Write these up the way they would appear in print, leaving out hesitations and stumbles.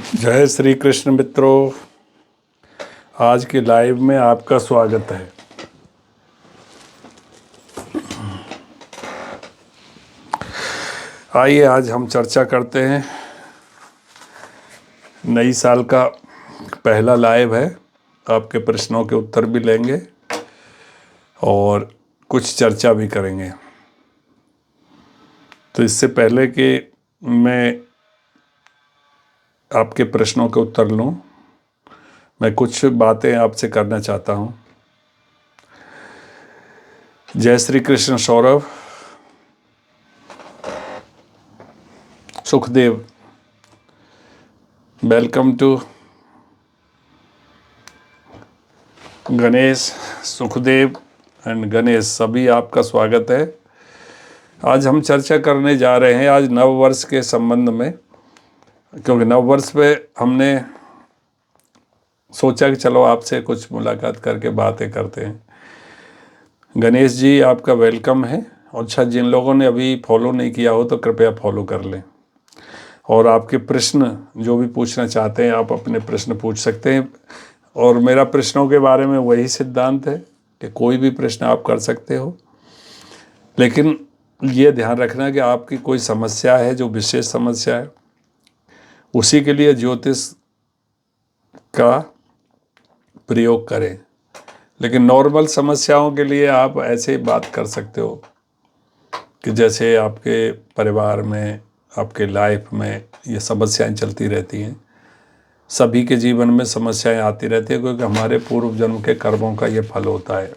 जय श्री कृष्ण मित्रों, आज के लाइव में आपका स्वागत है। आइए आज हम चर्चा करते हैं। नई साल का पहला लाइव है, आपके प्रश्नों के उत्तर भी लेंगे और कुछ चर्चा भी करेंगे। तो इससे पहले कि मैं आपके प्रश्नों के उत्तर लूं, मैं कुछ बातें आपसे करना चाहता हूं। जय Shri Krishna Saurabh, Sukhdev, welcome to Ganesh, Sukhdev and Ganesh, सभी आपका स्वागत है। आज हम चर्चा करने जा रहे हैं आज नव वर्ष के संबंध में, क्योंकि नव वर्ष पे हमने सोचा कि चलो आपसे कुछ मुलाकात करके बातें करते हैं। गणेश जी आपका वेलकम है। अच्छा, जिन लोगों ने अभी फॉलो नहीं किया हो तो कृपया फॉलो कर लें और आपके प्रश्न जो भी पूछना चाहते हैं आप अपने प्रश्न पूछ सकते हैं। और मेरा प्रश्नों के बारे में वही सिद्धांत है कि कोई भी प्रश्न आप कर सकते हो, लेकिन ये ध्यान रखना कि आपकी कोई समस्या है जो विशेष समस्या है, उसी के लिए ज्योतिष का प्रयोग करें। लेकिन नॉर्मल समस्याओं के लिए आप ऐसे ही बात कर सकते हो कि जैसे आपके परिवार में, आपके लाइफ में ये समस्याएं चलती रहती हैं। सभी के जीवन में समस्याएं आती रहती है, क्योंकि हमारे पूर्व जन्म के कर्मों का ये फल होता है।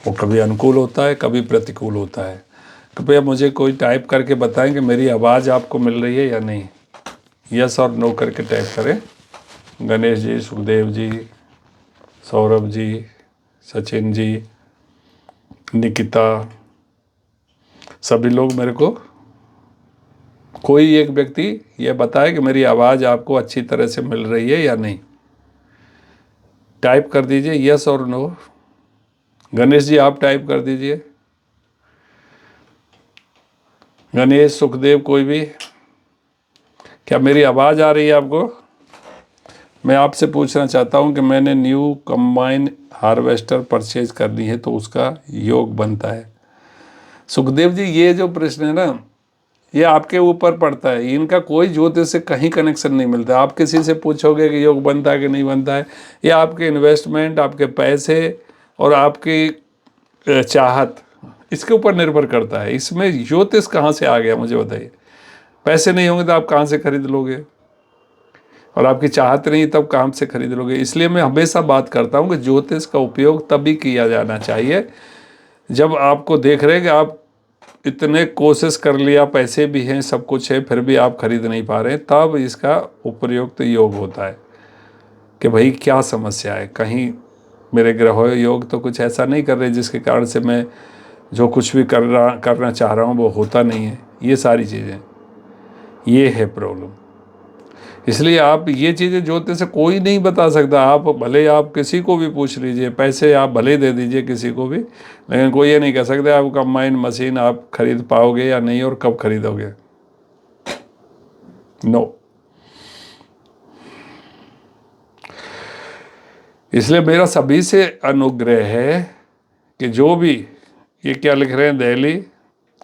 वो कभी अनुकूल होता है, कभी प्रतिकूल होता है। कृपया मुझे कोई टाइप करके बताएं कि मेरी आवाज़ आपको मिल रही है या नहीं। यस और नो करके टाइप करें। गणेश जी, सुखदेव जी, सौरभ जी, सचिन जी, निकिता, सभी लोग मेरे को कोई एक व्यक्ति ये बताए कि मेरी आवाज़ आपको अच्छी तरह से मिल रही है या नहीं। टाइप कर दीजिए यस और नो। गणेश जी आप टाइप कर दीजिए। गणेश, सुखदेव, कोई भी, क्या मेरी आवाज़ आ रही है आपको? मैं आपसे पूछना चाहता हूं कि मैंने न्यू कंबाइन हार्वेस्टर परचेज कर ली है तो उसका योग बनता है। सुखदेव जी, ये जो प्रश्न है ना, ये आपके ऊपर पड़ता है। इनका कोई ज्योतिष से कहीं कनेक्शन नहीं मिलता। आप किसी से पूछोगे कि योग बनता है कि नहीं बनता है, ये आपके इन्वेस्टमेंट, आपके पैसे और आपकी चाहत, इसके ऊपर निर्भर करता है। इसमें ज्योतिष कहाँ से आ गया मुझे बताइए। पैसे नहीं होंगे तो आप कहाँ से खरीद लोगे, और आपकी चाहत नहीं तब कहाँ से खरीद लोगे। इसलिए मैं हमेशा बात करता हूँ कि ज्योतिष का उपयोग तभी किया जाना चाहिए जब आपको देख रहे हैं कि आप इतने कोशिश कर लिया, पैसे भी हैं, सब कुछ है, फिर भी आप खरीद नहीं पा रहे हैं, तब इसका उपयुक्त योग होता है कि भाई क्या समस्या है। कहीं मेरे ग्रह योग तो कुछ ऐसा नहीं कर रहे जिसके कारण से मैं जो कुछ भी करना चाह रहा हूँ वो होता नहीं है। ये सारी चीज़ें, ये है प्रॉब्लम। इसलिए आप ये चीज़ें ज्योतिष से कोई नहीं बता सकता। आप भले आप किसी को भी पूछ लीजिए, पैसे आप भले दे दीजिए किसी को भी, लेकिन कोई ये नहीं कह सकता आप कंबाइन मशीन आप खरीद पाओगे या नहीं और कब खरीदोगे। नो। इसलिए मेरा सभी से अनुग्रह है कि जो भी, ये क्या लिख रहे हैं, दिल्ली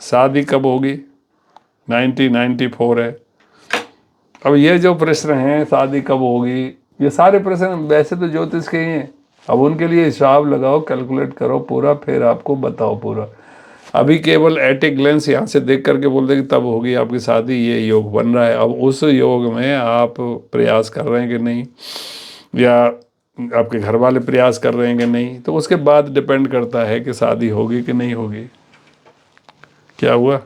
शादी कब होगी, 1994 है। अब ये जो प्रश्न हैं शादी कब होगी, ये सारे प्रश्न वैसे तो ज्योतिष के ही हैं। अब उनके लिए हिसाब लगाओ, कैलकुलेट करो पूरा, फिर आपको बताओ पूरा। अभी केवल एट ए ग्लेंस यहाँ से देख करके बोल दे कि तब होगी आपकी शादी, ये योग बन रहा है। अब उस योग में आप प्रयास कर रहे हैं कि नहीं, या आपके घर वाले प्रयास कर रहे हैं कि नहीं, तो उसके बाद डिपेंड करता है कि शादी होगी कि नहीं होगी। क्या हुआ?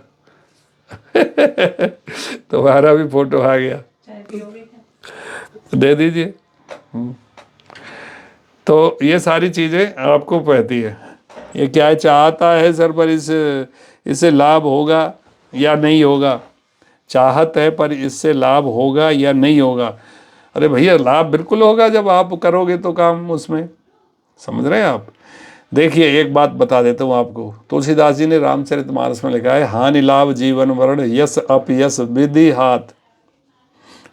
तुम्हारा भी फोटो आ गया, दे दीजिए। तो ये सारी चीज़ें आपको कहती है। ये क्या चाहता है सर, पर इससे लाभ होगा या नहीं होगा। चाहत है पर इससे लाभ होगा या नहीं होगा। अरे भैया, लाभ बिल्कुल होगा जब आप करोगे तो काम उसमें, समझ रहे हैं आप। देखिए एक बात बता देता हूँ आपको, तुलसीदास जी ने रामचरितमानस में लिखा है, हानि लाभ जीवन वर्ण यश अपयश विधि हाथ।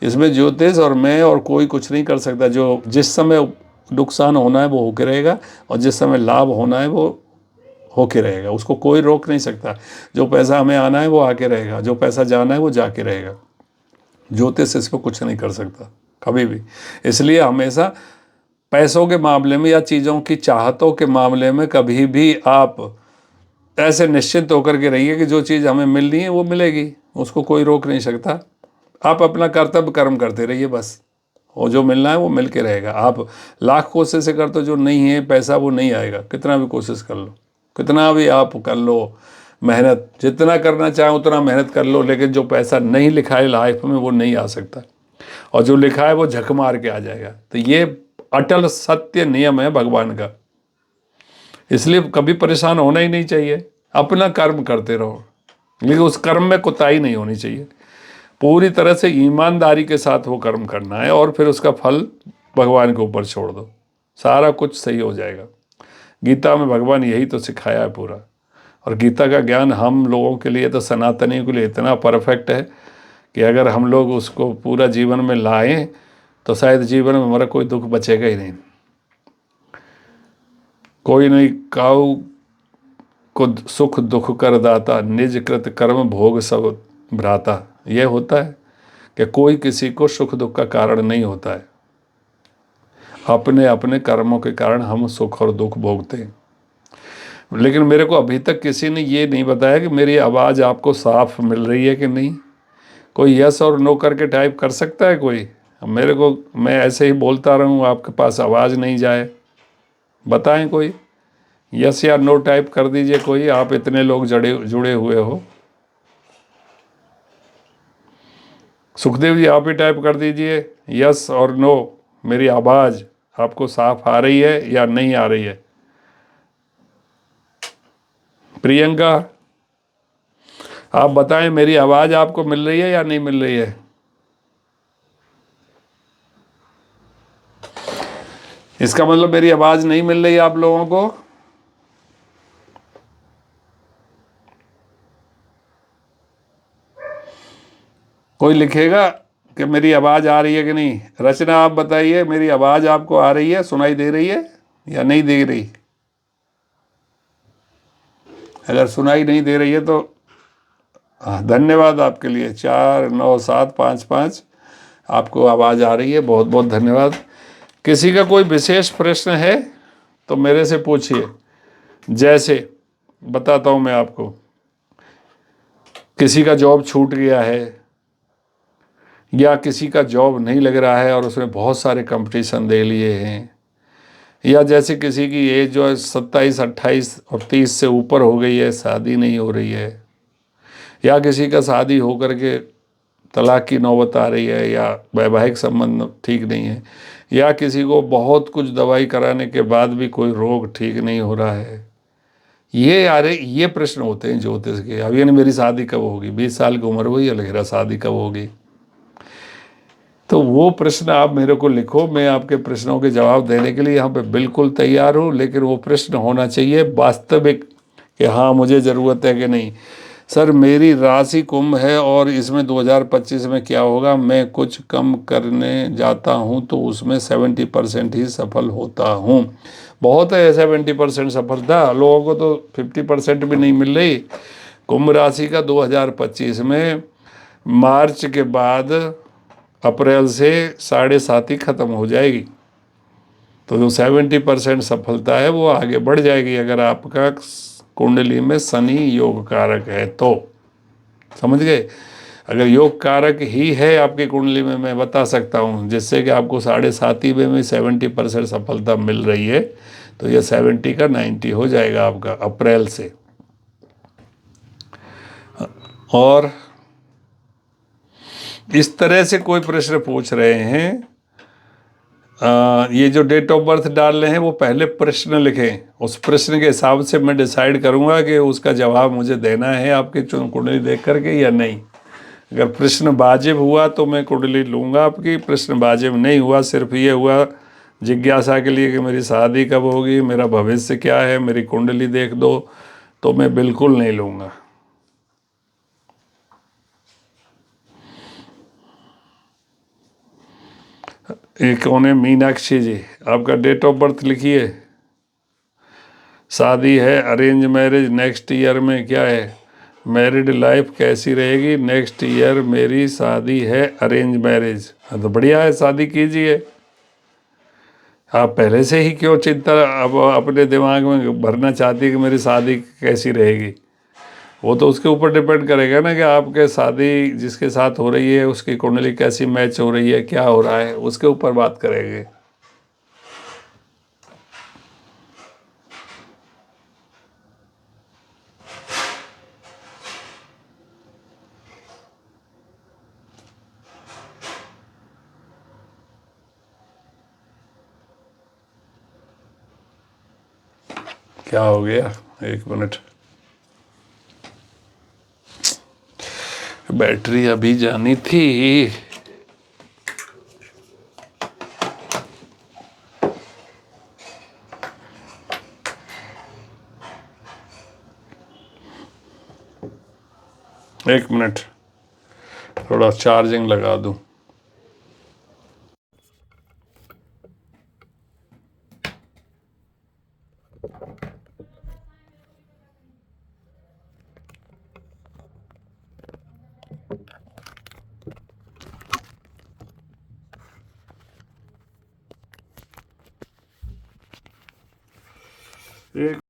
इसमें ज्योतिष और मैं और कोई कुछ नहीं कर सकता। जो जिस समय नुकसान होना है वो होके रहेगा, और जिस समय लाभ होना है वो होके रहेगा, उसको कोई रोक नहीं सकता। जो पैसा हमें आना है वो आके रहेगा, जो पैसा जाना है वो जाके रहेगा। ज्योतिष इस पर कुछ नहीं कर सकता कभी भी। इसलिए हमेशा पैसों के मामले में या चीज़ों की चाहतों के मामले में कभी भी आप ऐसे निश्चित होकर के रहिए कि जो चीज़ हमें मिलनी है वो मिलेगी, उसको कोई रोक नहीं सकता। आप अपना कर्तव्य कर्म करते रहिए बस, और जो मिलना है वो मिल के रहेगा। आप लाख कोशिश से कर तो जो नहीं है पैसा वो नहीं आएगा, कितना भी कोशिश कर लो, कितना भी आप कर लो मेहनत, जितना करना चाहे उतना मेहनत कर लो, लेकिन जो पैसा नहीं लिखा है लाइफ में वो नहीं आ सकता, और जो लिखा है वो झक मार के आ जाएगा। तो ये अटल सत्य नियम है भगवान का, इसलिए कभी परेशान होना ही नहीं चाहिए। अपना कर्म करते रहो, लेकिन उस कर्म में कोताही नहीं होनी चाहिए। पूरी तरह से ईमानदारी के साथ वो कर्म करना है, और फिर उसका फल भगवान के ऊपर छोड़ दो, सारा कुछ सही हो जाएगा। गीता में भगवान यही तो सिखाया है पूरा। और गीता का ज्ञान हम लोगों के लिए तो सनातनियों के लिए इतना परफेक्ट है कि अगर हम लोग उसको पूरा जीवन में लाएं तो शायद जीवन में हमारा कोई दुख बचेगा ही नहीं। कोई नहीं काऊ को सुख दुख कर दाता, निज कृत कर्म भोग सब भ्राता। यह होता है कि कोई किसी को सुख दुख का कारण नहीं होता है, अपने अपने कर्मों के कारण हम सुख और दुख भोगते हैं। लेकिन मेरे को अभी तक किसी ने ये नहीं बताया कि मेरी आवाज़ आपको साफ मिल रही है कि नहीं। कोई यस और नो करके टाइप कर सकता है कोई? मेरे को, मैं ऐसे ही बोलता रहूं आपके पास आवाज़ नहीं जाए? बताएं कोई, यस या नो टाइप कर दीजिए कोई, आप इतने लोग जुड़े हुए हो। सुखदेव जी आप ही टाइप कर दीजिए यस और नो, मेरी आवाज़ आपको साफ आ रही है या नहीं आ रही है। प्रियंका आप बताएं, मेरी आवाज़ आपको मिल रही है या नहीं मिल रही है? इसका मतलब मेरी आवाज़ नहीं मिल रही आप लोगों को। कोई लिखेगा कि मेरी आवाज़ आ रही है कि नहीं। रचना आप बताइए, मेरी आवाज़ आपको आ रही है, सुनाई दे रही है या नहीं दे रही? अगर सुनाई नहीं दे रही है तो धन्यवाद आपके लिए। 497555 आपको आवाज़ आ रही है, बहुत बहुत धन्यवाद। किसी का कोई विशेष प्रश्न है तो मेरे से पूछिए। जैसे बताता हूँ मैं आपको, किसी का जॉब छूट गया है, या किसी का जॉब नहीं लग रहा है और उसने बहुत सारे कंपटीशन दे लिए हैं, या जैसे किसी की एज जो है 27, 28 और 30 से ऊपर हो गई है, शादी नहीं हो रही है, या किसी का शादी होकर के तलाक की नौबत आ रही है, या वैवाहिक संबंध ठीक नहीं है, या किसी को बहुत कुछ दवाई कराने के बाद भी कोई रोग ठीक नहीं हो रहा है। ये प्रश्न होते हैं ज्योतिष के। अब यानी मेरी शादी कब होगी, 20 साल की उम्र हुई है, मेरा शादी कब होगी? तो वो प्रश्न आप मेरे को लिखो, मैं आपके प्रश्नों के जवाब देने के लिए यहाँ पे बिल्कुल तैयार हूँ। लेकिन वो प्रश्न होना चाहिए वास्तविक, कि हाँ मुझे ज़रूरत है कि नहीं। सर मेरी राशि कुंभ है और इसमें 2025 में क्या होगा, मैं कुछ कम करने जाता हूँ तो उसमें 70% ही सफल होता हूँ। बहुत है 70% सफलता, लोगों को तो 50% भी नहीं मिल रही। कुंभ राशि का 2025 में मार्च के बाद अप्रैल से 7.5 ही ख़त्म हो जाएगी। तो जो 70% सफलता है वो आगे बढ़ जाएगी, अगर आपका कुंडली में शनि योग कारक है तो। समझ गए? अगर योग कारक ही है आपकी कुंडली में, मैं बता सकता हूँ, जिससे कि आपको 7.5 में 70% सफलता मिल रही है, तो ये 70 का 90 हो जाएगा आपका अप्रैल से। और इस तरह से कोई प्रश्न पूछ रहे हैं, ये जो डेट ऑफ बर्थ डाल रहे हैं वो पहले प्रश्न लिखें, उस प्रश्न के हिसाब से मैं डिसाइड करूंगा कि उसका जवाब मुझे देना है आपकी कुंडली देख करके या नहीं। अगर प्रश्न वाजिब हुआ तो मैं कुंडली लूँगा आपकी, प्रश्न वाजिब नहीं हुआ, सिर्फ ये हुआ जिज्ञासा के लिए कि मेरी शादी कब होगी, मेरा भविष्य क्या है, मेरी कुंडली देख दो, तो मैं बिल्कुल नहीं लूँगा। ये कौन है? मीनाक्षी जी, आपका डेट ऑफ बर्थ लिखिए। शादी है, अरेंज मैरिज, नेक्स्ट ईयर में क्या है? मैरिड लाइफ कैसी रहेगी? नेक्स्ट ईयर मेरी शादी है, अरेंज मैरिज। हाँ तो बढ़िया है, शादी कीजिए। आप पहले से ही क्यों चिंता अब अपने दिमाग में भरना चाहती है कि मेरी शादी कैसी रहेगी? वो तो उसके ऊपर डिपेंड करेगा ना कि आपके शादी जिसके साथ हो रही है उसकी कुंडली कैसी मैच हो रही है, क्या हो रहा है, उसके ऊपर बात करेंगे। क्या हो गया? एक मिनट, बैटरी अभी जानी थी। एक मिनट, थोड़ा चार्जिंग लगा दूं। एक